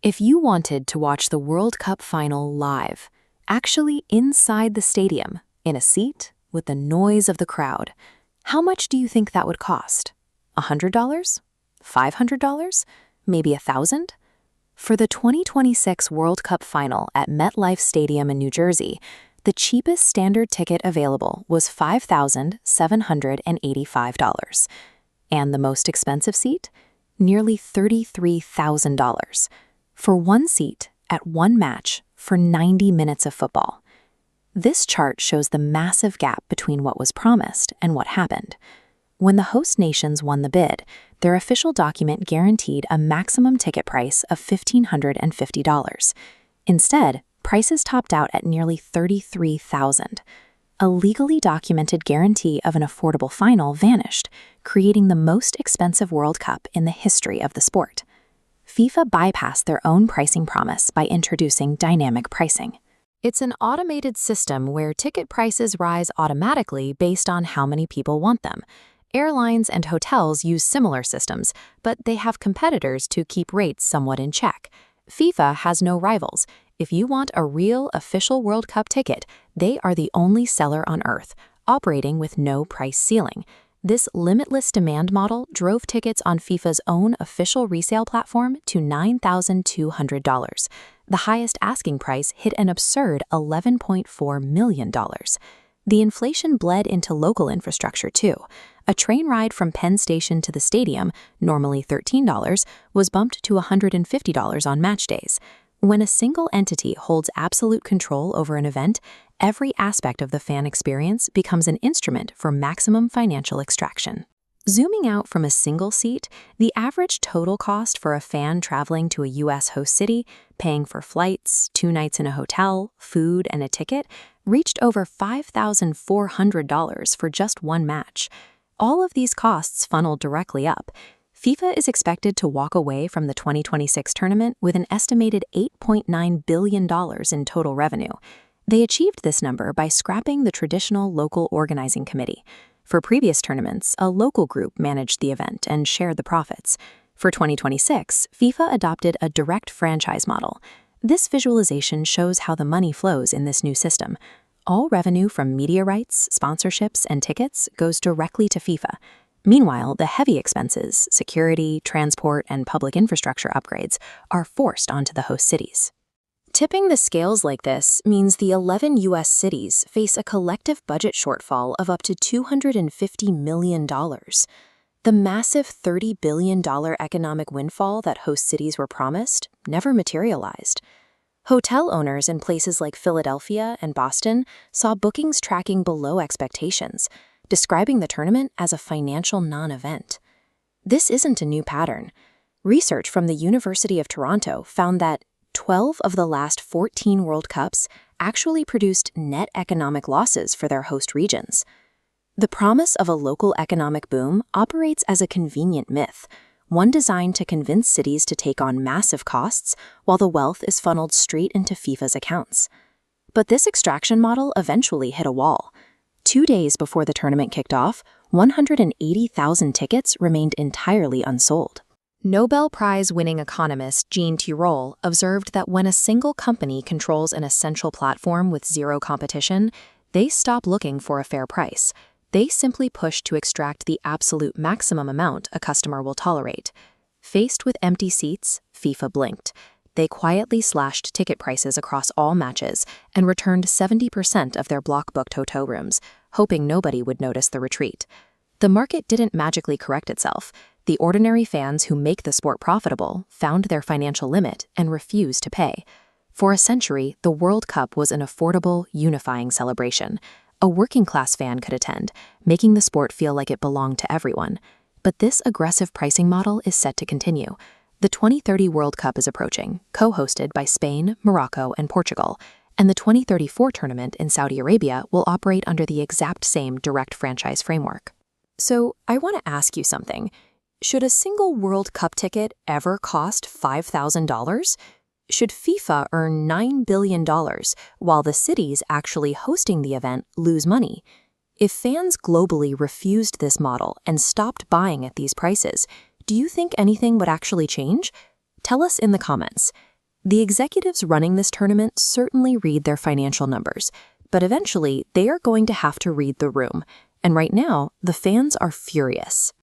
If you wanted to watch the World Cup final live, actually inside the stadium, in a seat, with the noise of the crowd, how much do you think that would cost? $100? $500? Maybe $1,000? For the 2026 World Cup final at MetLife Stadium in New Jersey, the cheapest standard ticket available was $5,785. And the most expensive seat? Nearly $33,000. For one seat at one match for 90 minutes of football. This chart shows the massive gap between what was promised and what happened. When the host nations won the bid, their official document guaranteed a maximum ticket price of $1,550. Instead, prices topped out at nearly $33,000. A legally documented guarantee of an affordable final vanished, creating the most expensive World Cup in the history of the sport. FIFA bypassed their own pricing promise by introducing dynamic pricing. It's an automated system where ticket prices rise automatically based on how many people want them. Airlines and hotels use similar systems, but they have competitors to keep rates somewhat in check. FIFA has no rivals. If you want a real official World Cup ticket, they are the only seller on Earth, operating with no price ceiling. This limitless demand model drove tickets on FIFA's own official resale platform to $9,200. The highest asking price hit an absurd $11.4 million. The inflation bled into local infrastructure too. A train ride from Penn Station to the stadium, normally $13, was bumped to $150 on match days. When a single entity holds absolute control over an event, every aspect of the fan experience becomes an instrument for maximum financial extraction. Zooming out from a single seat, the average total cost for a fan traveling to a U.S. host city, paying for flights, 2 nights in a hotel, food, and a ticket, reached over $5,400 for just one match. All of these costs funneled directly up. FIFA is expected to walk away from the 2026 tournament with an estimated $8.9 billion in total revenue. They achieved this number by scrapping the traditional local organizing committee. For previous tournaments, a local group managed the event and shared the profits. For 2026, FIFA adopted a direct franchise model. This visualization shows how the money flows in this new system. All revenue from media rights, sponsorships, and tickets goes directly to FIFA. Meanwhile, the heavy expenses, security, transport, and public infrastructure upgrades are forced onto the host cities. Tipping the scales like this means the 11 U.S. cities face a collective budget shortfall of up to $250 million. The massive $30 billion economic windfall that host cities were promised never materialized. Hotel owners in places like Philadelphia and Boston saw bookings tracking below expectations, describing the tournament as a financial non-event. This isn't a new pattern. Research from the University of Toronto found that 12 of the last 14 World Cups actually produced net economic losses for their host regions. The promise of a local economic boom operates as a convenient myth, one designed to convince cities to take on massive costs while the wealth is funneled straight into FIFA's accounts. But this extraction model eventually hit a wall. 2 days before the tournament kicked off, 180,000 tickets remained entirely unsold. Nobel Prize-winning economist Jean Tirole observed that when a single company controls an essential platform with zero competition, they stop looking for a fair price. They simply push to extract the absolute maximum amount a customer will tolerate. Faced with empty seats, FIFA blinked. They quietly slashed ticket prices across all matches and returned 70% of their block-booked hotel rooms, hoping nobody would notice the retreat. The market didn't magically correct itself. The ordinary fans who make the sport profitable found their financial limit and refused to pay. For a century, the World Cup was an affordable, unifying celebration. A working-class fan could attend, making the sport feel like it belonged to everyone. But this aggressive pricing model is set to continue. The 2030 World Cup is approaching, co-hosted by Spain, Morocco, and Portugal, and the 2034 tournament in Saudi Arabia will operate under the exact same direct franchise framework. So, I want to ask you something. Should a single World Cup ticket ever cost $5,000? Should FIFA earn $9 billion while the cities actually hosting the event lose money? If fans globally refused this model and stopped buying at these prices, do you think anything would actually change? Tell us in the comments. The executives running this tournament certainly read their financial numbers, but eventually they are going to have to read the room. And right now, the fans are furious.